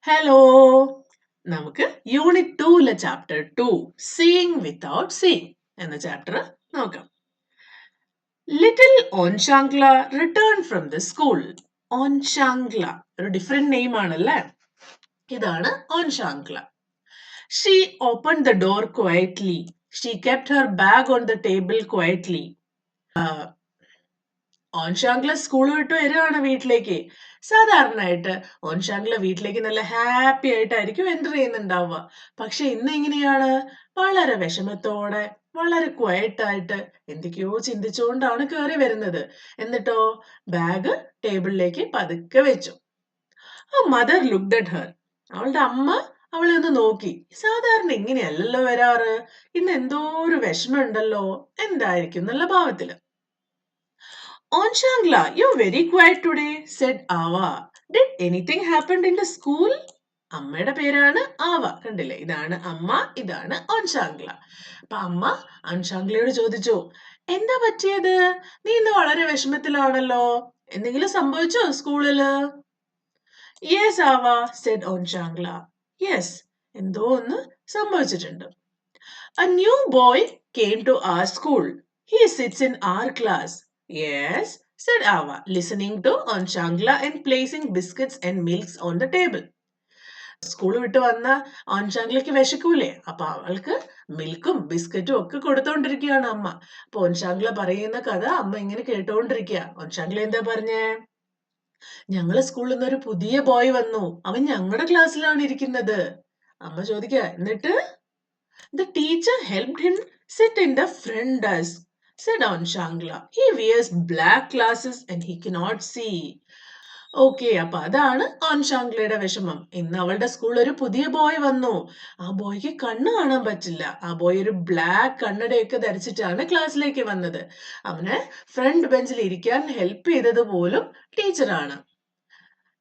Hello നമുക്ക് unit 2 chapter 2 seeing without seeing എന്ന chapter നോക്കാം. Little Onshangla return from the school. Onshangla ഒരു ഡിഫറെന്റ് നെയിം ആണല്ലേ. ഇതാണ് Onshangla. She open the door quietly. She kept her bag on the table quietly. Onshangla school വിട്ട് വരികയാണ് വീട്ടിലേക്ക്. സാധാരണയായിട്ട് ഓൻഷാങ്ക്ല വീട്ടിലേക്ക് നല്ല ഹാപ്പി ആയിട്ടായിരിക്കും എൻ്റർ ചെയ്യുന്നുണ്ടാവുക. പക്ഷെ ഇന്ന് എങ്ങനെയാണ്? വളരെ വിഷമത്തോടെ, വളരെ ക്വയറ്റ് ആയിട്ട് എന്തൊക്കെയോ ചിന്തിച്ചുകൊണ്ടാണ് കയറി വരുന്നത്. എന്നിട്ടോ ബാഗ് ടേബിളിലേക്ക് പതുക്കെ വെച്ചു. Mother looked at her. അവളുടെ അമ്മ അവളെ ഒന്ന് നോക്കി. സാധാരണ ഇങ്ങനെയല്ലല്ലോ വരാറ്, ഇന്ന് എന്തോ ഒരു വിഷമം ഉണ്ടല്ലോ, എന്തായിരിക്കും എന്നുള്ള ഭാവത്തില്. Onshangla, you're very quiet today, said Ava. Did anything happen in the school? അമ്മയുടെ പേരാണ് ആവ. കണ്ടില്ലേ, ഇതാണ് അമ്മ, ഇതാണ് ഓൻഷാങ്ക്ല. അപ്പൊ അമ്മ ഓൻഷാങ്ക്ലയോട് ചോദിച്ചു, എന്താ പറ്റിയത്? നീ ഇന്ന് വളരെ വിഷമത്തിലാണല്ലോ, എന്തെങ്കിലും സംഭവിച്ചോ സ്കൂളില്? യെസ് ആവ, സെഡ് ഓൻഷാങ്ക്ല. യെസ്, എന്തോ ഒന്ന് സംഭവിച്ചിട്ടുണ്ട്. A new boy came to our school. He sits in our class. Yes, said Ava, listening to Onshangla and placing biscuits and milks on the table. School വിട്ട് വന്ന ഓൻഷാങ്ക്ലയ്ക്ക് വിശക്കൂലേ, അപ്പൊ അവൾക്ക് മിൽക്കും ബിസ്ക്കറ്റും ഒക്കെ കൊടുത്തോണ്ടിരിക്കുകയാണ് അമ്മ. അപ്പൊ ഓൻഷാങ്ക്ല പറയുന്ന കഥ അമ്മ ഇങ്ങനെ കേട്ടോണ്ടിരിക്കുക. ഓൻഷാങ്ക്ല എന്താ പറഞ്ഞേ? ഞങ്ങളെ സ്കൂളിൽ നിന്ന് ഒരു പുതിയ ബോയ് വന്നു, അവൻ ഞങ്ങളുടെ ക്ലാസ്സിലാണ് ഇരിക്കുന്നത്. അമ്മ ചോദിക്കുക, എന്നിട്ട്? The teacher helped him sit in the front desk, said Onshangla. He wears black glasses and he cannot see. Okay, അപ്പൊ അതാണ് ഓൻഷാങ്ക്ലയുടെ വിഷമം. ഇന്ന് അവളുടെ സ്കൂളിൽ ഒരു പുതിയ ബോയ് വന്നു. ആ ബോയ്ക്ക് കണ്ണ് കാണാൻ പറ്റില്ല. ആ ബോയ് ഒരു ബ്ലാക്ക് കണ്ണടയൊക്കെ ധരിച്ചിട്ടാണ് ക്ലാസ്സിലേക്ക് വന്നത്. അവന് ഫ്രണ്ട് ബെഞ്ചിൽ ഇരിക്കാൻ ഹെൽപ്പ് ചെയ്തത് പോലും ടീച്ചറാണ്.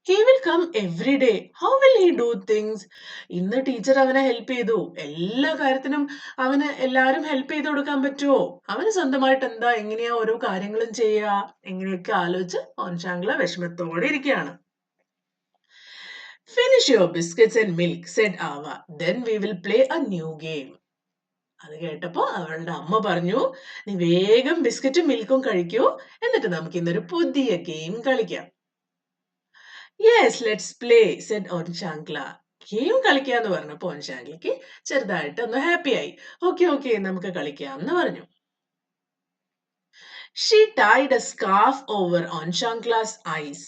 He will come every day. How will he do things? ഇന്ന് ടീച്ചർ അവനെ ഹെൽപ്പ് ചെയ്തു. എല്ലാ കാര്യത്തിനും അവന് എല്ലാവരും ഹെൽപ്പ് ചെയ്ത് കൊടുക്കാൻ പറ്റുമോ? അവന് സ്വന്തമായിട്ട് എന്താ എങ്ങനെയാ ഓരോ കാര്യങ്ങളും ചെയ്യുക? എങ്ങനെയൊക്കെ ആലോചിച്ച് ഓൻഷാങ്ക്ല വിഷമത്തോടെ ഇരിക്കുകയാണ്. Finish your biscuits and milk, said Ava. Then we will play a new game. അത് കേട്ടപ്പോ അവളുടെ അമ്മ പറഞ്ഞു, നീ വേഗം ബിസ്ക്കറ്റും മിൽക്കും കഴിക്കൂ, എന്നിട്ട് നമുക്ക് ഇന്നൊരു പുതിയ ഗെയിം കളിക്കാം. Yes, let's play, said Onshangla. Game കളിക്കാന്ന് പറഞ്ഞപ്പോ ഓൻഷാങ്ക്ലയ്ക്ക് ചെറുതായിട്ട് ഒന്ന് ഹാപ്പി ആയി. ഓക്കെ നമുക്ക് കളിക്കാം എന്ന് പറഞ്ഞു. She tied a scarf over Onshangla's eyes.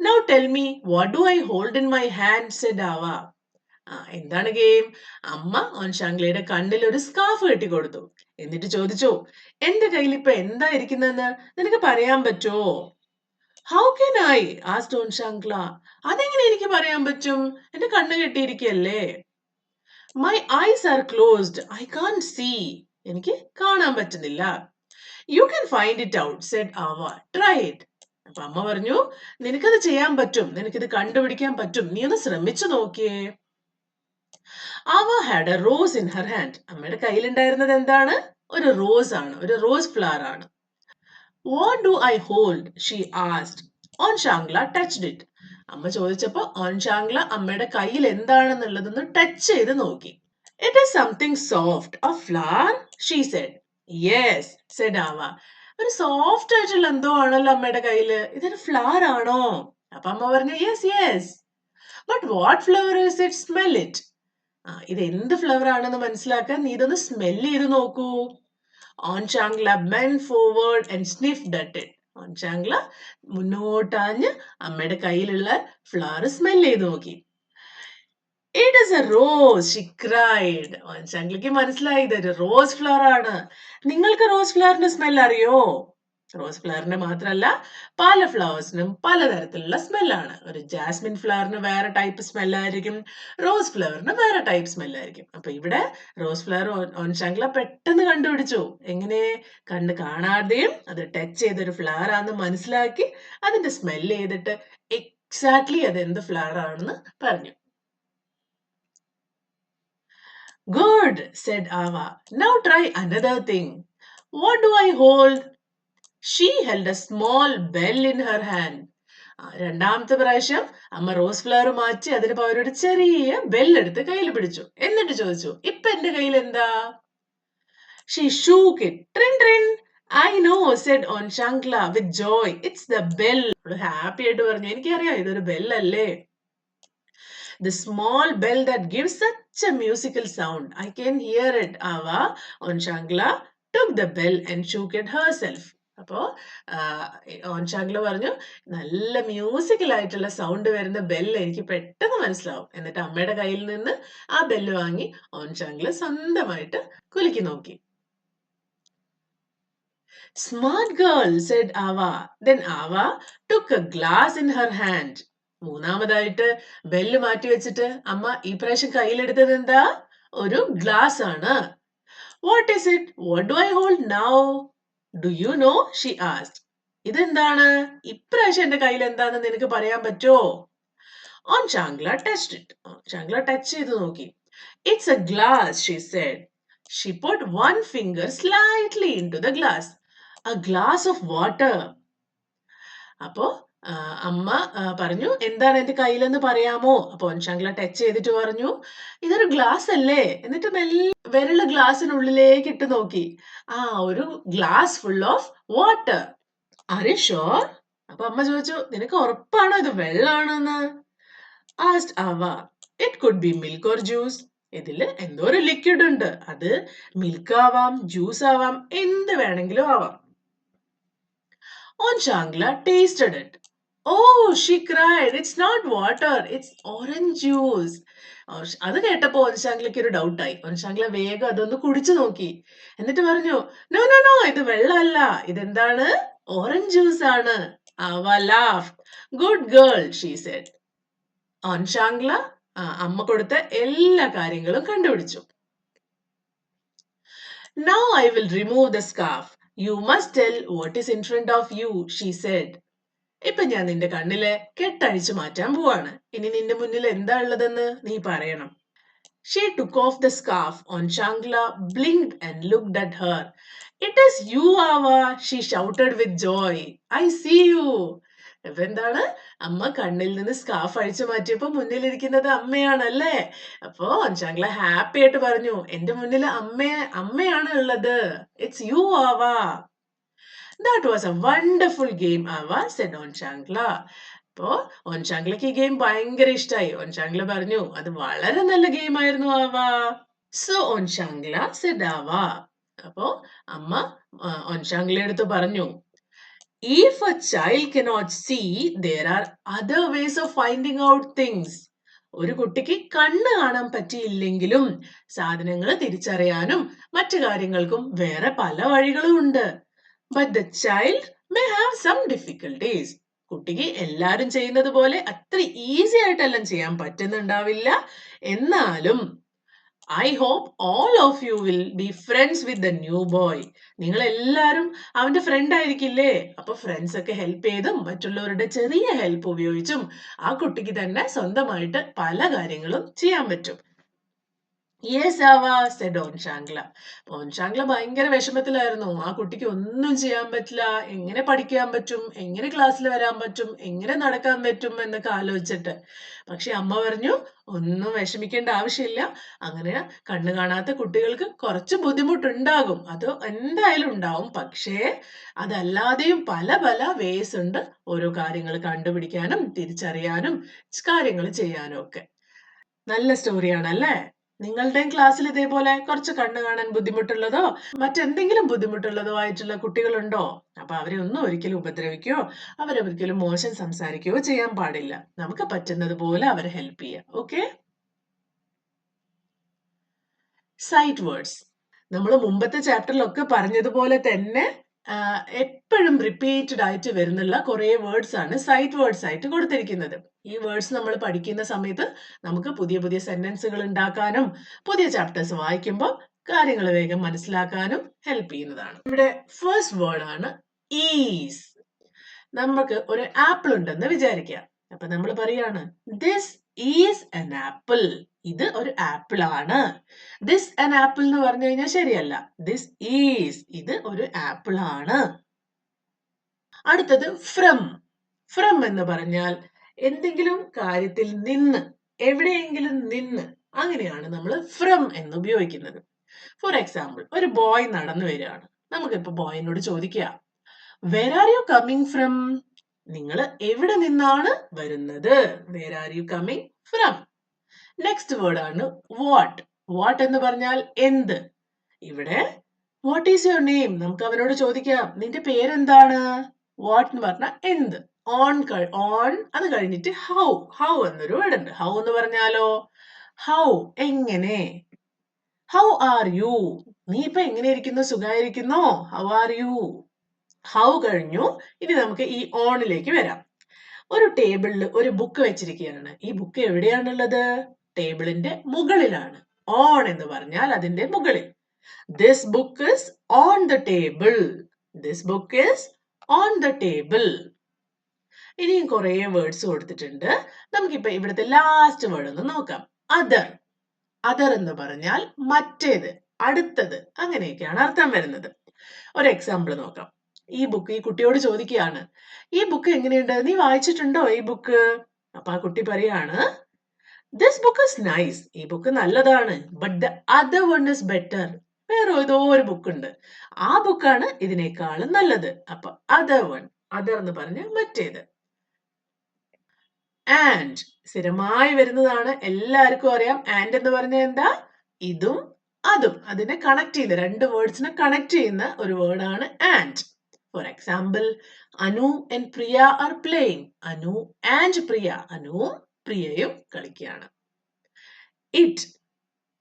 Now tell me, what do I hold in my hand, said Ava. എന്താണ് ഗെയിം? അമ്മ ഓൻഷാങ്ക്ലയുടെ കണ്ണിൽ ഒരു സ്കാർഫ് കെട്ടിക്കൊടുത്തു. എന്നിട്ട് ചോദിച്ചു, എന്റെ കയ്യിൽ ഇപ്പൊ എന്താ ഇരിക്കുന്നതെന്ന് നിനക്ക് പറയാൻ പറ്റുമോ? How can I? asked Onshangla. അതെങ്ങനെ എനിക്ക് പറയാൻ പറ്റും? എന്റെ കണ്ണ് കെട്ടിയിരിക്കല്ലേ. My eyes are closed. I can't see. എനിക്ക് കാണാൻ പറ്റുന്നില്ല. You can find it out, said Ava. Try it. അപ്പൊ അമ്മ പറഞ്ഞു, നിനക്കത് ചെയ്യാൻ പറ്റും, നിനക്കിത് കണ്ടുപിടിക്കാൻ പറ്റും, നീ ഒന്ന് ശ്രമിച്ചു നോക്കിയേ. Ava had a rose in her hand. അമ്മയുടെ കയ്യിലുണ്ടായിരുന്നത് എന്താണ്? ഒരു റോസ് ആണ്, ഒരു റോസ് ഫ്ലവർ ആണ്. What do I hold? She asked. Onshangla touched it. അമ്മ ചോദിച്ചപ്പോ ഓൻഷാങ്ക്ല അമ്മയുടെ കയ്യിൽ എന്താണെന്നുള്ളതൊന്ന് ടച്ച് ചെയ്ത് നോക്കി. It is something soft. A flower? She said. Yes, said Ava. ഒരു സോഫ്റ്റ് ആയിട്ടുള്ള എന്തോ ആണല്ലോ അമ്മയുടെ കയ്യില്. ഇതൊരു ഫ്ലവർ ആണോ? അപ്പൊ അമ്മ പറഞ്ഞു, yes. But what flower is it? Smell it. ഇത് എന്ത് ഫ്ലവർ ആണെന്ന് മനസ്സിലാക്കാൻ നീ ഇതൊന്ന് സ്മെൽ ചെയ്ത് നോക്കൂ. Onshangla bent forward and sniffed at it. ഓൻഷാങ്ക്ല മുന്നോട്ടാഞ്ഞ് അമ്മയുടെ കയ്യിലുള്ള ഫ്ലവർ സ്മെൽ ചെയ്ത് നോക്കി. It is a rose, she cried. ഓൻഷാങ്ക്ലയ്ക്ക് മനസ്സിലായി ഇതൊരു റോസ് ഫ്ലവർ ആണ്. നിങ്ങൾക്ക് റോസ് ഫ്ലവറിന്റെ സ്മെൽ അറിയോ? റോസ് ഫ്ലവറിന്റെ മാത്രമല്ല, പല ഫ്ലവേഴ്സിനും പലതരത്തിലുള്ള സ്മെല്ലാണ്. ഒരു ജാസ്മിൻ ഫ്ലവറിന് വേറെ ടൈപ്പ് സ്മെല്ലായിരിക്കും, റോസ് ഫ്ലവറിന് വേറെ ടൈപ്പ് സ്മെല്ലായിരിക്കും. അപ്പൊ ഇവിടെ റോസ് ഫ്ലവർ ഓൻഷാങ്ക്ല പെട്ടെന്ന് കണ്ടുപിടിച്ചു. എങ്ങനെ? കണ്ണ് കാണാതെയും അത് ടച്ച് ചെയ്തൊരു ഫ്ലവർ ആണെന്ന് മനസ്സിലാക്കി അതിന്റെ സ്മെല്ല് ചെയ്തിട്ട് എക്സാക്ട്ലി അത് എന്ത് ഫ്ലവർ ആണെന്ന് പറഞ്ഞു. Good, said Ava. Now try another thing. What do I hold? She held a small bell in her hand. രണ്ടാമത്തെ പ്രാവശ്യം അമ്മ റോസ് ഫ്ലവർ മാറ്റി അതിന് പകരം ഒരു ചെറിയ ബെല്ലെടുത്ത് കയ്യിൽ പിടിച്ചു. എന്നിട്ട് ചോദിച്ചു, ഇപ്പൊ എന്റെ കയ്യിൽ എന്താ? She shook it. Trin trin. I know, said Shankla with joy. It's the bell. Happy ആയിട്ട് പറഞ്ഞു, എനിക്കറിയാം ഇതൊരു ബെല്ലല്ലേ. The small bell that gives such a musical sound. I can hear it. Ava Shankla took the bell and shook it herself. അപ്പോ ഓൻഷാങ്ല പറഞ്ഞു, നല്ല musical ആയിട്ടുള്ള sound വരുന്ന bell എനിക്ക് പെട്ടെന്ന് മനസ്സിലാവും. എന്നിട്ട് അമ്മയുടെ കയ്യിൽ നിന്ന് ആ ബെല്ല് വാങ്ങി ഓൻഷാങ്ല സ്വന്തമായിട്ട് കുലുക്കി നോക്കി. Smart girl, said Ava. Then Ava took a glass in her hand. മൂന്നാമതായിട്ട് ബെല്ല് മാറ്റി വെച്ചിട്ട് അമ്മ ഈ പ്രാവശ്യം കയ്യിലെടുത്തത് എന്താ? ഒരു ഗ്ലാസ് ആണ്. What is it? What do I hold now? Do you know? She asked. ഇതെന്താണ്? ഇപ്രാവശ്യം എന്റെ കയ്യിൽ എന്താണെന്ന് നിനക്ക് പറയാൻ പറ്റുമോ? Shankla touched it. Shankla touch ചെയ്ത് നോക്കി. It's a glass, she said. She put one finger slightly into the glass. A glass of water. അപ്പോ അമ്മ പറഞ്ഞു, എന്താണ് എന്റെ കയ്യിലെന്ന് പറയാമോ? അപ്പൊ ഓൻഷാങ്ല ടച്ച് ചെയ്തിട്ട് പറഞ്ഞു, ഇതൊരു ഗ്ലാസ് അല്ലേ? എന്നിട്ട് വിരല് ഗ്ലാസിനുള്ളിലേക്ക് ഇട്ട് നോക്കി. ഒരു glass full of water. Are you sure? അപ്പൊ അമ്മ ചോദിച്ചു, നിനക്ക് ഉറപ്പാണോ ഇത് വെള്ളാണെന്ന്? Asked Ava. It could be milk or juice. ഇതില് എന്തോ ഒരു ലിക്വിഡ് ഉണ്ട്. അത് മിൽക്ക് ആവാം, ജ്യൂസ് ആവാം, എന്ത് വേണമെങ്കിലും ആവാം. Shankla tasted it. Oh, she cried. It's not water. It's orange juice. അത് കേട്ടപ്പോ ഓൻഷാങ്ലയ്ക്ക് ഒരു ഡൗട്ടായി. ഓൻഷാങ്ല വേഗം അതൊന്ന് കുടിച്ചു നോക്കി. എന്നിട്ട് പറഞ്ഞു, നോ നോ നോ, ഇത് വെള്ളമല്ല, ഇതെന്താണ്? ഓറഞ്ച് ജ്യൂസ് ആണ്. Ava laughed. Good girl, she said. ഓൻഷാങ്ല അമ്മ കൊടുത്ത എല്ലാ കാര്യങ്ങളും കണ്ടുപിടിച്ചു. Now I will remove the scarf. You must tell what is in front of you, she said. ഇപ്പൊ ഞാൻ നിന്റെ കണ്ണിലെ കെട്ടഴിച്ചു മാറ്റാൻ പോവാണ്. ഇനി നിന്റെ മുന്നിൽ എന്താ ഉള്ളതെന്ന് നീ പറയണം. She took off the scarf. Shankla blinked and looked at her. It is you, Ava, she shouted with joy. I see you. അപ്പൊ എന്താണ്? അമ്മ കണ്ണിൽ നിന്ന് സ്കാർഫ് അഴിച്ചു മാറ്റിയപ്പോ മുന്നിലിരിക്കുന്നത് അമ്മയാണല്ലേ? അപ്പോ Shankla ഹാപ്പി ആയിട്ട് പറഞ്ഞു, എന്റെ മുന്നിൽ അമ്മയാണ് ഉള്ളത്. It's you, Ava. That was a wonderful game, Ava, said Shankla. അപ്പോ ഓൻഷാങ്ലയ്ക്ക് ഈ ഗെയിം ഭയങ്കര ഇഷ്ടമായി. ഓൻഷാങ്ല പറഞ്ഞു, അത് വളരെ നല്ല ഗെയിം ആയിരുന്നു ആവ. So Shankla said Ava. അപ്പോ അമ്മ ഓൻഷാങ്ലയുടെ അടുത്ത് പറഞ്ഞു, if a child cannot see, there are other ways of finding out things. ഒരു കുട്ടിക്ക് കണ്ണ് കാണാൻ പറ്റിയില്ലെങ്കിലും സാധനങ്ങൾ തിരിച്ചറിയാനും മറ്റു കാര്യങ്ങൾക്കും വേറെ പല വഴികളും ഉണ്ട്. But the child may have some difficulties. കുട്ടിക്ക് എല്ലാരും ചെയ്യുന്നത് പോലെ അത്ര ഈസി ആയിട്ടെല്ലാം ചെയ്യാൻ പറ്റുന്നുണ്ടാവില്ല. എന്നാലും I hope all of you will be friends with the new boy. നിങ്ങൾ എല്ലാരും അവന്റെ ഫ്രണ്ട് ആയിരിക്കില്ലേ? അപ്പൊ ഫ്രണ്ട്സ് ഒക്കെ ഹെൽപ്പ് ചെയ്തും മറ്റുള്ളവരുടെ ചെറിയ ഹെൽപ്പ് ഉപയോഗിച്ചും ആ കുട്ടിക്ക് തന്നെ സ്വന്തമായിട്ട് പല കാര്യങ്ങളും ചെയ്യാൻ പറ്റും. Yes, Ava, said Shankla. Shankla ഭയങ്കര വിഷമത്തിലായിരുന്നു. ആ കുട്ടിക്ക് ഒന്നും ചെയ്യാൻ പറ്റില്ല, എങ്ങനെ പഠിക്കാൻ പറ്റും, എങ്ങനെ ക്ലാസ്സിൽ വരാൻ പറ്റും, എങ്ങനെ നടക്കാൻ പറ്റും എന്നൊക്കെ ആലോചിച്ചിട്ട്. പക്ഷെ അമ്മ പറഞ്ഞു, ഒന്നും വിഷമിക്കേണ്ട ആവശ്യമില്ല. അങ്ങനെ കണ്ണു കാണാത്ത കുട്ടികൾക്ക് കുറച്ച് ബുദ്ധിമുട്ടുണ്ടാകും, അത് എന്തായാലും ഉണ്ടാവും. പക്ഷേ അതല്ലാതെയും പല പല വേസ് ഉണ്ട് ഓരോ കാര്യങ്ങൾ കണ്ടുപിടിക്കാനും തിരിച്ചറിയാനും കാര്യങ്ങൾ ചെയ്യാനും ഒക്കെ. നല്ല സ്റ്റോറിയാണല്ലേ? നിങ്ങളുടെയും ക്ലാസ്സിൽ ഇതേപോലെ കുറച്ച് കണ്ണു കാണാൻ ബുദ്ധിമുട്ടുള്ളതോ മറ്റെന്തെങ്കിലും ബുദ്ധിമുട്ടുള്ളതോ ആയിട്ടുള്ള കുട്ടികളുണ്ടോ? അപ്പൊ അവരെ ഒന്നും ഒരിക്കലും ഉപദ്രവിക്കുകയോ അവരൊരിക്കലും മോശം സംസാരിക്കുകയോ ചെയ്യാൻ പാടില്ല. നമുക്ക് പറ്റുന്നത് പോലെ അവരെ ഹെൽപ്പ് ചെയ്യാം. ഓക്കെ? സൈറ്റ് വേർഡ്സ് നമ്മൾ മുമ്പത്തെ ചാപ്റ്ററിലൊക്കെ പറഞ്ഞതുപോലെ തന്നെ എപ്പോഴും റിപ്പീറ്റഡ് ആയിട്ട് വരുന്നുള്ള കുറെ വേർഡ്സ് ആണ് സൈറ്റ് വേർഡ്സ് ആയിട്ട് കൊടുത്തിരിക്കുന്നത്. ഈ വേർഡ്സ് നമ്മൾ പഠിക്കുന്ന സമയത്ത് നമുക്ക് പുതിയ പുതിയ സെന്റൻസുകൾ ഉണ്ടാക്കാനും പുതിയ ചാപ്റ്റേഴ്സ് വായിക്കുമ്പോൾ കാര്യങ്ങൾ വേഗം മനസ്സിലാക്കാനും ഹെൽപ്പ് ചെയ്യുന്നതാണ്. ഇവിടെ ഫസ്റ്റ് വേർഡ് ആണ് ഈസ്. നമുക്ക് ഒരു ആപ്പിൾ ഉണ്ടെന്ന് വിചാരിക്കുക. അപ്പൊ നമ്മൾ പറയാണ്, ദിസ് ഈസ് an ആപ്പിൾ. ഇത് ഒരു ആപ്പിൾ ആണ്. ദിസ് an ആപ്പിൾ എന്ന് പറഞ്ഞു കഴിഞ്ഞാൽ ശരിയല്ല. ദിസ് ഈസ്, ഇത് ഒരു ആപ്പിൾ ആണ്. അടുത്തത് ഫ്രം. ഫ്രം എന്ന് പറഞ്ഞാൽ എന്തെങ്കിലും കാര്യത്തിൽ നിന്ന്, എവിടെയെങ്കിലും നിന്ന്, അങ്ങനെയാണ് നമ്മൾ ഫ്രം എന്ന് ഉപയോഗിക്കുന്നത്. ഫോർ എക്സാമ്പിൾ, ഒരു ബോയ് നടന്നു വരികയാണ്. നമുക്കിപ്പോ ബോയിനോട് ചോദിക്കുക, where are you coming from? നിങ്ങൾ എവിടെ നിന്നാണ് വരുന്നത്? Where are you coming from? Next word ആണ് വാട്ട്. വാട്ട് എന്ന് പറഞ്ഞാൽ എന്ത്. ഇവിടെ വാട്ട് ഈസ് യുവർ നെയിം? നമുക്ക് അവനോട് ചോദിക്കാം, നിന്റെ പേരെന്താണ്? വാട്ട് എന്ന് പറഞ്ഞാൽ എന്ത്. ഓൺ അത് കഴിഞ്ഞിട്ട് ഹൗ. ഹൗ എന്നൊരു വേർഡ് ഉണ്ട്. ഹൗ എന്ന് പറഞ്ഞാലോ, ഹൗ എങ്ങനെ. How are you? നീ ഇപ്പൊ എങ്ങനെ ഇരിക്കുന്നു? സുഖായിരിക്കുന്നോ? How are you? ഹൗ കഴിഞ്ഞു. ഇനി നമുക്ക് ഈ ഓണിലേക്ക് വരാം. ഒരു ടേബിളിൽ ഒരു ബുക്ക് വെച്ചിരിക്കുകയാണ്. ഈ ബുക്ക് എവിടെയാണുള്ളത്? ടേബിളിന്റെ മുകളിലാണ്. ഓൺ എന്ന് പറഞ്ഞാൽ അതിന്റെ മുകളിൽ. This book is on the table. This book is on the table. ഇനിയും കുറെ വേർഡ്സ് കൊടുത്തിട്ടുണ്ട്. നമുക്കിപ്പോ ഇവിടുത്തെ ലാസ്റ്റ് വേർഡ് ഒന്ന് നോക്കാം. അതർ. അതർ എന്ന് പറഞ്ഞാൽ മറ്റേത്, അടുത്തത്, അങ്ങനെയൊക്കെയാണ് അർത്ഥം വരുന്നത്. ഒരു എക്സാമ്പിൾ നോക്കാം. ഈ കുട്ടിയോട് ചോദിക്കുകയാണ്, ഈ ബുക്ക് എങ്ങനെയുണ്ട്? നീ വായിച്ചിട്ടുണ്ടോ ഈ ബുക്ക്? അപ്പൊ ആ കുട്ടി പറയാണ്, ദിസ് ബുക്ക് ഇസ് നൈസ്. ഈ ബുക്ക് നല്ലതാണ്. But the other one is better. വേറെ ഏതോ ഒരു ബുക്ക് ഉണ്ട്, ആ ബുക്കാണ് ഇതിനേക്കാളും നല്ലത്. അപ്പൊ അതർ വൺ. അതർ എന്ന് പറഞ്ഞ മറ്റേത്. ആൻഡ് സ്ഥിരമായി വരുന്നതാണ്, എല്ലാവർക്കും അറിയാം. ആൻഡ് എന്ന് പറഞ്ഞാൽ എന്താ? ഇതും അതും. അതിനെ കണക്ട് ചെയ്ത്, രണ്ട് വേർഡ്സിനെ കണക്ട് ചെയ്യുന്ന ഒരു വേർഡാണ് and. For example, Anu and Priya are playing. Anu and Priya. അനുവും പ്രിയയും കളിക്കുകയാണ്. ഇറ്റ്.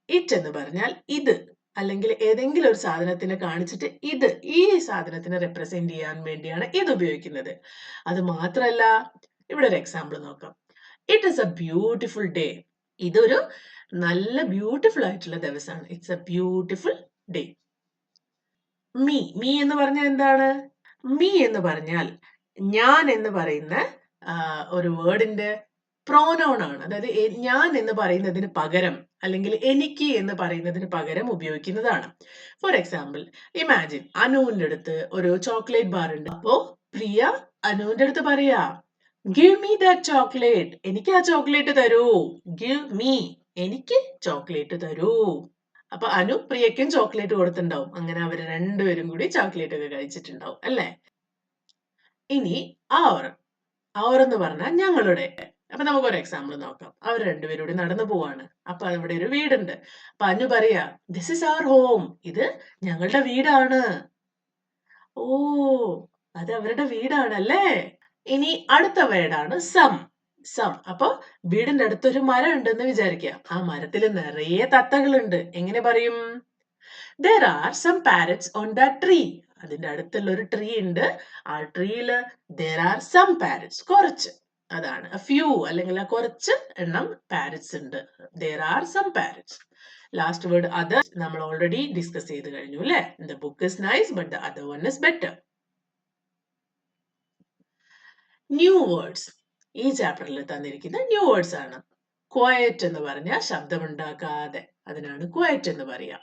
ഇറ്റ് എന്ന് പറഞ്ഞാൽ ഇത്, അല്ലെങ്കിൽ ഏതെങ്കിലും ഒരു സാധനത്തിനെ കാണിച്ചിട്ട് ഇത്, ഈ സാധനത്തിനെ റെപ്രസെന്റ് ചെയ്യാൻ വേണ്ടിയാണ് ഇത് ഉപയോഗിക്കുന്നത്. അത് മാത്രല്ല, ഇവിടെ ഒരു എക്സാമ്പിൾ നോക്കാം. It is A beautiful day. ഇതൊരു നല്ല ബ്യൂട്ടിഫുൾ ആയിട്ടുള്ള ദിവസമാണ്. It's A beautiful day. Me. Me എന്ന് പറഞ്ഞാൽ എന്താണ്? മീ എന്ന് പറഞ്ഞാൽ ഞാൻ എന്ന് പറയുന്ന ഒരു വേർഡിന്റെ പ്രോനൗൺ ആണ്. അതായത് ഞാൻ എന്ന് പറയുന്നതിന് പകരം, അല്ലെങ്കിൽ എനിക്ക് എന്ന് പറയുന്നതിന് പകരം ഉപയോഗിക്കുന്നതാണ്. ഫോർ എക്സാമ്പിൾ, ഇമാജിൻ അനുവിന്റെ അടുത്ത് ഒരു ചോക്ലേറ്റ് ബാർ ഉണ്ട്. അപ്പോ പ്രിയ അനുവിന്റെ അടുത്ത് പറയാ, ഗിവ് മീ ദാറ്റ് ചോക്ലേറ്റ്. എനിക്ക് ആ ചോക്ലേറ്റ് തരൂ. ഗിവ് മീ, എനിക്ക് ചോക്ലേറ്റ് തരൂ. അപ്പൊ അനു പ്രിയയ്ക്കും ചോക്ലേറ്റ് കൊടുത്തിട്ടുണ്ടാവും. അങ്ങനെ അവര് രണ്ടുപേരും കൂടി ചോക്ലേറ്റ് ഒക്കെ കഴിച്ചിട്ടുണ്ടാവും അല്ലേ? ഇനി അവർ. അവർ എന്ന് പറഞ്ഞാൽ ഞങ്ങളുടെ. അപ്പൊ നമുക്ക് ഒരു എക്സാമ്പിൾ നോക്കാം. അവർ രണ്ടുപേരും കൂടി നടന്നു പോവാണ്. അപ്പൊ അവിടെ ഒരു വീടുണ്ട്. അപ്പൊ അനു പറയാ, ദിസ് ഇസ് അവർ ഹോം. ഇത് ഞങ്ങളുടെ വീടാണ്. ഓ, അത് അവരുടെ വീടാണല്ലേ. ഇനി അടുത്ത വേർഡാണ് സം. സം. അപ്പൊ വീടിന്റെ അടുത്തൊരു മരം ഉണ്ടെന്ന് വിചാരിക്കുക. ആ മരത്തിൽ നിറയെ തത്തകളുണ്ട്. എങ്ങനെ പറയും? There are some parrots on that tree. അതിന്റെ അടുത്തുള്ള ഒരു ട്രീ ഉണ്ട്. ആ ട്രീയില് there are some parrots. കുറച്ച്. അതാണ് a few, അല്ലെങ്കിൽ കുറച്ച് എണ്ണം parrots ഉണ്ട്. There are some parrots. Last word other നമ്മൾ ഓൾറെഡി ഡിസ്കസ് ചെയ്ത് കഴിഞ്ഞു അല്ലേ? The book is nice but the other one is better. New words. ഈ ചാപ്റ്ററിൽ തന്നിരിക്കുന്ന ന്യൂ വേർഡ്സ് ആണ്. ക്വയറ്റ് എന്ന് പറഞ്ഞാൽ ശബ്ദമുണ്ടാക്കാതെ, അതിനാണ് ക്വയറ്റ് എന്ന് പറയാം.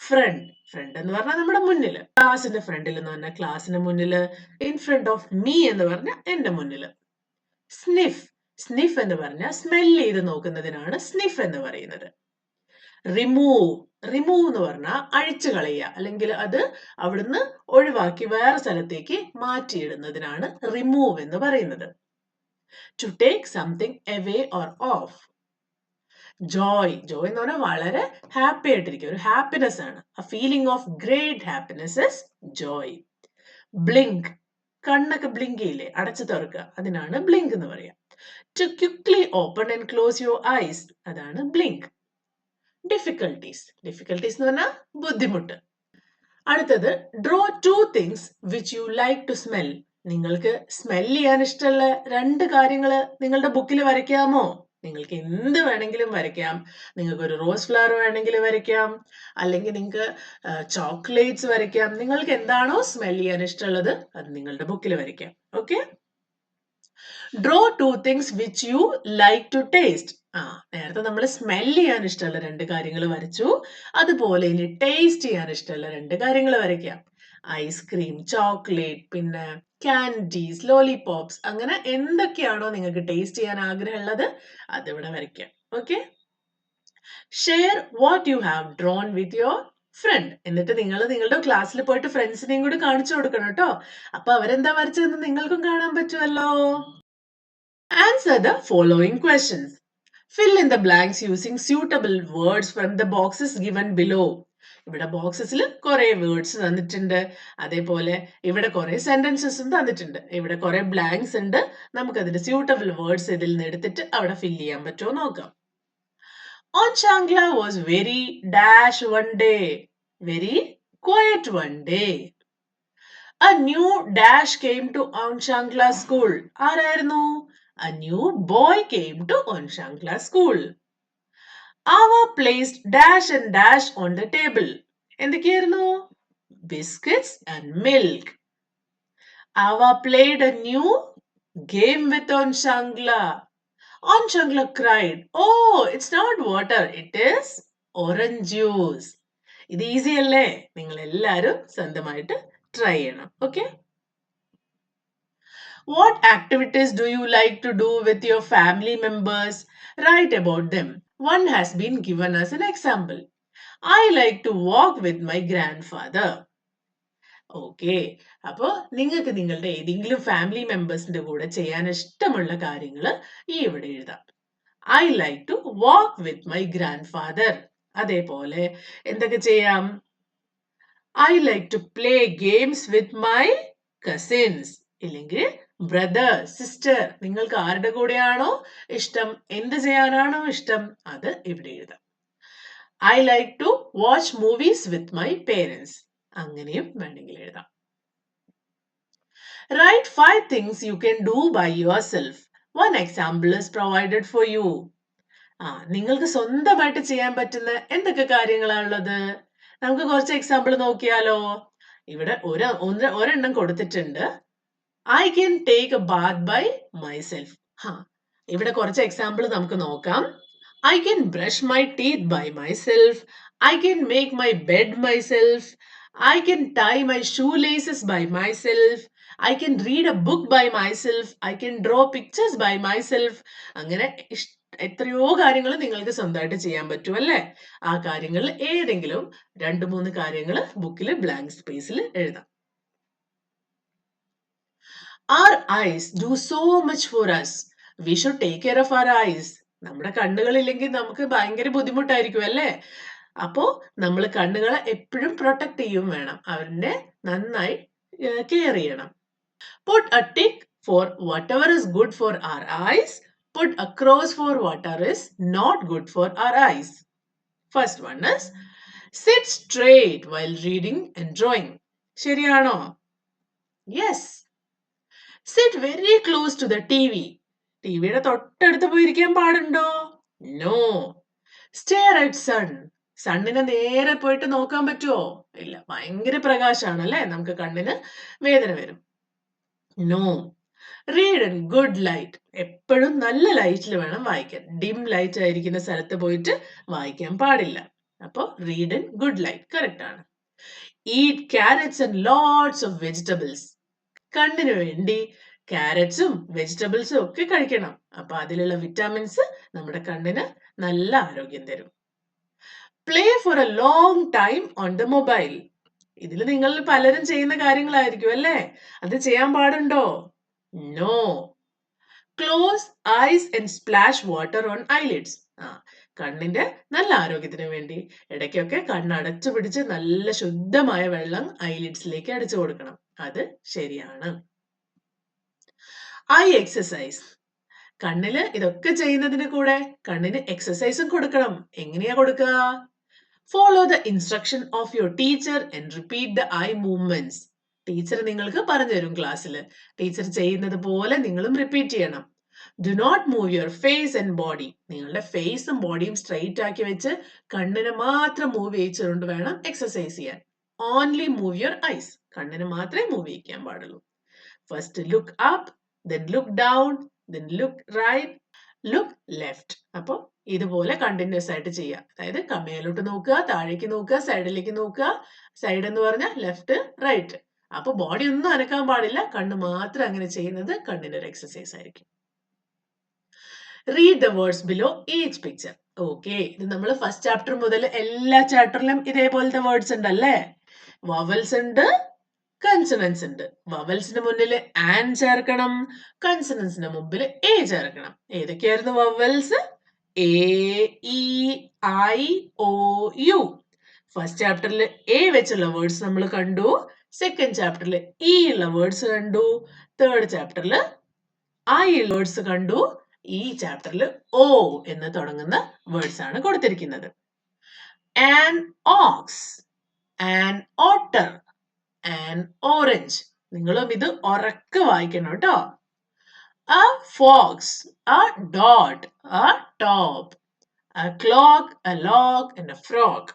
ഫ്രണ്ട്. ഫ്രണ്ട് എന്ന് പറഞ്ഞാൽ നമ്മുടെ മുന്നില്. ക്ലാസിന്റെ ഫ്രണ്ടിൽ എന്ന് പറഞ്ഞാൽ ക്ലാസിന്റെ മുന്നില്. ഇൻ ഫ്രണ്ട് ഓഫ് മീ എന്ന് പറഞ്ഞാൽ എന്റെ മുന്നില്. സ്നിഫ്. സ്നിഫ് എന്ന് പറഞ്ഞാൽ സ്മെൽ ചെയ്ത് നോക്കുന്നതിനാണ് സ്നിഫ് എന്ന് പറയുന്നത്. റിമൂവ്. റിമൂവ് എന്ന് പറഞ്ഞാൽ അഴിച്ചു കളയുക, അല്ലെങ്കിൽ അത് അവിടുന്ന് ഒഴിവാക്കി വേറെ സ്ഥലത്തേക്ക് മാറ്റിയിടുന്നതിനാണ് റിമൂവ് എന്ന് പറയുന്നത്. To take something away or off. Joy. Joy എന്ന് പറഞ്ഞാൽ വളരെ ഹാപ്പി ആയിട്ടിരിക്കുക, ഒരു ഹാപ്പിനെസ് ആണ്. A feeling of great happiness is joy. Blink. കണ്ണൊക്കെ ബ്ലിങ്ക് ചെയ്യില്ലേ, അടച്ചു തുറക്കുക, അതിനാണ് ബ്ലിങ്ക് എന്ന് പറയാ. To quickly open and close your eyes, അതാണ് ബ്ലിങ്ക്. ഡിഫിക്കൽട്ടീസ്. ഡിഫിക്കൽട്ടീസ് എന്ന് പറഞ്ഞാൽ ബുദ്ധിമുട്ട്. അടുത്തത് draw 2 things which you like to smell. നിങ്ങൾക്ക് സ്മെൽ ചെയ്യാൻ ഇഷ്ടമുള്ള 2 കാര്യങ്ങൾ നിങ്ങളുടെ ബുക്കിൽ വരയ്ക്കാമോ? നിങ്ങൾക്ക് എന്ത് വേണമെങ്കിലും വരയ്ക്കാം. നിങ്ങൾക്ക് ഒരു റോസ് ഫ്ലവർ വേണമെങ്കിൽ വരയ്ക്കാം, അല്ലെങ്കിൽ നിങ്ങൾക്ക് ചോക്ലേറ്റ്സ് വരയ്ക്കാം. നിങ്ങൾക്ക് എന്താണോ സ്മെൽ ചെയ്യാൻ ഇഷ്ടമുള്ളത് അത് നിങ്ങളുടെ ബുക്കിൽ വരയ്ക്കാം. Okay. Draw 2 things which you like to taste. നേരത്തെ നമ്മൾ സ്മെൽ ചെയ്യാൻ ഇഷ്ടമുള്ള 2 കാര്യങ്ങൾ വരച്ചു. അതുപോലെ ഇനി ടേസ്റ്റ് ചെയ്യാൻ ഇഷ്ടമുള്ള 2 കാര്യങ്ങൾ വരയ്ക്കാം. ഐസ്ക്രീം, ചോക്ലേറ്റ്, പിന്നെ കാൻഡീസ്, ലോലിപോപ്സ്, അങ്ങനെ എന്തൊക്കെയാണോ നിങ്ങൾക്ക് ടേസ്റ്റ് ചെയ്യാൻ ആഗ്രഹമുള്ളത് അതിവിടെ വരയ്ക്കാം. Okay, share what you have drone with your friend. എന്നിട്ട് നിങ്ങൾ നിങ്ങളുടെ ക്ലാസ്സിൽ പോയിട്ട് ഫ്രണ്ട്സിനെയും കൂടി കാണിച്ചു കൊടുക്കണം കേട്ടോ. അപ്പൊ അവരെന്താ വരച്ചതെന്ന് നിങ്ങൾക്കും കാണാൻ പറ്റുമല്ലോ. Answer the following questions. Fill in the blanks using suitable words from the boxes given below. ഇവിടെ ബോക്സസിൽ കുറെ വേർഡ്സ് തന്നിട്ടുണ്ട്, അതേപോലെ ഇവിടെ കുറെ സെന്റൻസസും തന്നിട്ടുണ്ട്, ഇവിടെ കുറെ ബ്ലാങ്ക്സ് ഉണ്ട്. നമുക്ക് അതിന്റെ സ്യൂട്ടബിൾ വേർഡ്സ് ഇതിൽ നിന്ന് എടുത്തിട്ട് അവിടെ ഫിൽ ചെയ്യാൻ പറ്റുമോ നോക്കാം. On Shangla was very dash one day. Very quiet one day. A new dash came to On Shangla school. ആരായിരുന്നു? A new boy came to On Shangla school. Ava placed dash and dash on the table. എന്തൊക്കെയായിരുന്നു? Biscuits and milk. Ava played a new game with Onshangla. Onshangla cried, "Oh, it's not water, it is orange juice." ഇത് easy അല്ലേ? നിങ്ങൾ എല്ലാവരും സ്വന്തമായിട്ട് try ചെയ്യണം. Okay, what activities do you like to do with your family members? Write about them. One has been given as an example. I like to walk with my grandfather. Okay, അപ്പോൾ നിങ്ങൾക്ക് നിങ്ങളുടെ ഏതെങ്കിലും family മെമ്പേഴ്സിന്റെ കൂടെ ചെയ്യാൻ ഇഷ്ടമുള്ള കാര്യങ്ങൾ ഈ ഇവിടെ എഴുതാം. I like to walk with my grandfather. അതേപോലെ എന്തൊക്കെ ചെയ്യാം? I like to play games with my cousins, ഇല്ലെങ്കിൽ ബ്രദർ, സിസ്റ്റർ. നിങ്ങൾക്ക് ആരുടെ കൂടെയാണോ ഇഷ്ടം, എന്ത് ചെയ്യാനാണോ ഇഷ്ടം, അത് ഇവിടെ എഴുതാം. I like to watch movies with my parents, അങ്ങനെയും വേണമെങ്കിൽ എഴുതാം. Write 5 things you can do by yourself. One example is provided for you. നിങ്ങൾക്ക് സ്വന്തമായിട്ട് ചെയ്യാൻ പറ്റുന്ന എന്തൊക്കെ കാര്യങ്ങളാണുള്ളത്? നമുക്ക് കുറച്ച് എക്സാമ്പിൾ നോക്കിയാലോ. ഇവിടെ ഒരെണ്ണം കൊടുത്തിട്ടുണ്ട്. I can take a bath by myself. ഇവിടെ കുറച്ച് എക്സാമ്പിൾ നമുക്ക് നോക്കാം. I can brush my teeth by myself. I can make my bed myself. I can tie my shoelaces by myself. I can read a book by myself. I can draw pictures by myself. അങ്ങനെ എത്രയോ കാര്യങ്ങൾ നിങ്ങൾക്ക് സ്വന്തമായിട്ട് ചെയ്യാൻ പറ്റും അല്ലേ? ആ കാര്യങ്ങളിൽ ഏതെങ്കിലും 2-3 കാര്യങ്ങൾ ബുക്കിൽ ബ്ലാങ്ക് സ്പേസിൽ എഴുതാം. Our eyes do so much for us. We should take care of our eyes. നമ്മുടെ കണ്ണുകളില്ലെങ്കിൽ നമുക്ക് ഭയങ്കര ബുദ്ധിമുട്ടായിരിക്കും അല്ലേ? അപ്പോ നമ്മൾ കണ്ണുകളെ എപ്പോഴും പ്രൊട്ടക്ട് ചെയ്യും വേണം, അവരുടെ നന്നായി കെയർ ചെയ്യണം. Put a tick for whatever is good for our eyes. Put a cross for whatever is not good for our eyes. First one is sit straight while reading and drawing. ശരിയാണോ? Yes. Sit very close to the TV. ടിവിയുടെ തൊട്ടടുത്ത് പോയിരിക്കാൻ പാടുണ്ടോ? No. Stare at sun. സണ്ണിനെ നേരെ പോയിട്ട് നോക്കാൻ പറ്റുമോ? ഇല്ല, ഭയങ്കര പ്രകാശമാണ് അല്ലേ, നമുക്ക് കണ്ണിന് വേദന വരും. No. Read in good light. എപ്പോഴും നല്ല ലൈറ്റിൽ വേണം വായിക്കാൻ. ഡിം ലൈറ്റ് ആയിരിക്കുന്ന സ്ഥലത്ത് പോയിട്ട് വായിക്കാൻ പാടില്ല. അപ്പോൾ read in good light correct ആണ്. Eat carrots and lots of vegetables. കണ്ണിന് വേണ്ടി ക്യാരറ്റ്സും വെജിറ്റബിൾസും ഒക്കെ കഴിക്കണം. അപ്പൊ അതിലുള്ള വിറ്റാമിൻസ് നമ്മുടെ കണ്ണിന് നല്ല ആരോഗ്യം തരും. Play for a long time on the mobile. ഇതിൽ നിങ്ങൾ പലരും ചെയ്യുന്ന കാര്യങ്ങളായിരിക്കും അല്ലേ? അത് ചെയ്യാൻ പാടുണ്ടോ? No. Close eyes and splash water on eyelids. കണ്ണിന്റെ നല്ല ആരോഗ്യത്തിന് വേണ്ടി ഇടയ്ക്കൊക്കെ കണ്ണടച്ചു പിടിച്ച് നല്ല ശുദ്ധമായ വെള്ളം ഐലിഡ്സിലേക്ക് അടിച്ചു കൊടുക്കണം. അത് ശരിയാണ്. I exercise. കണ്ണില് ഇതൊക്കെ ചെയ്യുന്നതിന് കൂടെ കണ്ണിന് എക്സസൈസും കൊടുക്കണം. എങ്ങനെയാ കൊടുക്കുക? Follow the instruction of your teacher and repeat the I movements. Teacher നിങ്ങൾക്ക് പറഞ്ഞു തരും ക്ലാസ്സിൽ. ടീച്ചർ ചെയ്യുന്നത് പോലെ നിങ്ങളും റിപ്പീറ്റ് ചെയ്യണം. Do not move your face and body. നിങ്ങളുടെ ഫേസും ബോഡിയും സ്ട്രെയിറ്റ് ആക്കി വെച്ച് കണ്ണിനെ മാത്രം മൂവ് ചെയ്യിച്ചുകൊണ്ട് വേണം എക്സസൈസ് ചെയ്യാൻ. Only move your eyes. കണ്ണിന് മാത്രമേ മൂവ് ചെയ്യിക്കാൻ പാടുള്ളൂ. First look up, then look down, then look right, look left. അപ്പോൾ ഇതുപോലെ കണ്ടിന്യൂസ് ആയിട്ട് ചെയ്യുക. അതായത് മേലോട്ട് നോക്കുക, താഴേക്ക് നോക്കുക, സൈഡിലേക്ക് നോക്കുക. സൈഡ് എന്ന് പറഞ്ഞാൽ ലെഫ്റ്റ് റൈറ്റ്. അപ്പൊ ബോഡി ഒന്നും അനക്കാൻ പാടില്ല, കണ്ണ് മാത്രം അങ്ങനെ ചെയ്യുന്നത് കണ്ണിന്റെ ഒരു എക്സസൈസ് ആയിരിക്കും. Read the words below each picture. Okay, ഇത് നമ്മൾ ഫസ്റ്റ് ചാപ്റ്റർ മുതൽ എല്ലാ ചാപ്റ്ററിലും ഇതേപോലത്തെ വേർഡ്സ് ഉണ്ടല്ലേ. വവൽസ് ഉണ്ട്, കൺസണൻസ് ഉണ്ട്. വവൽസിന് മുന്നിൽ ആൻ ചേർക്കണം, കൺസണൻസിന് മുമ്പിൽ എ ചേർക്കണം. ഏതൊക്കെയായിരുന്നു vowels? A, E, I, O, U. First ചാപ്റ്ററിൽ എ വെച്ചുള്ള വേർഡ്സ് നമ്മൾ കണ്ടു. സെക്കൻഡ് ചാപ്റ്ററിൽ ഇ ഉള്ള വേർഡ്സ് കണ്ടു. തേർഡ് ചാപ്റ്ററിൽ ഐ ഉള്ള വേർഡ്സ് കണ്ടു. ഈ ചാപ്റ്ററിൽ ഓ എന്ന് തുടങ്ങുന്ന വേർഡ്സ് ആണ് കൊടുത്തിരിക്കുന്നത്. An ox, an otter, an orange. നിങ്ങളും ഇത് ഉറക്കെ വായിക്കണം കേട്ടോ. A fox, a dot, a top, a clock, a log and a frog.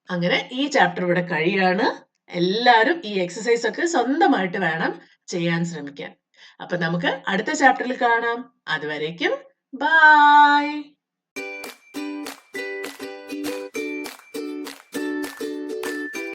അങ്ങനെ ഈ ചാപ്റ്റർ ഇവിടെ കഴിയാണ്. എല്ലാവരും ഈ എക്സസൈസ് ഒക്കെ സ്വന്തമായിട്ട് വേണം ചെയ്യാൻ ശ്രമിക്കാൻ. അപ്പൊ നമുക്ക് അടുത്ത ചാപ്റ്ററിൽ കാണാം. അതുവരേക്കും ബൈ.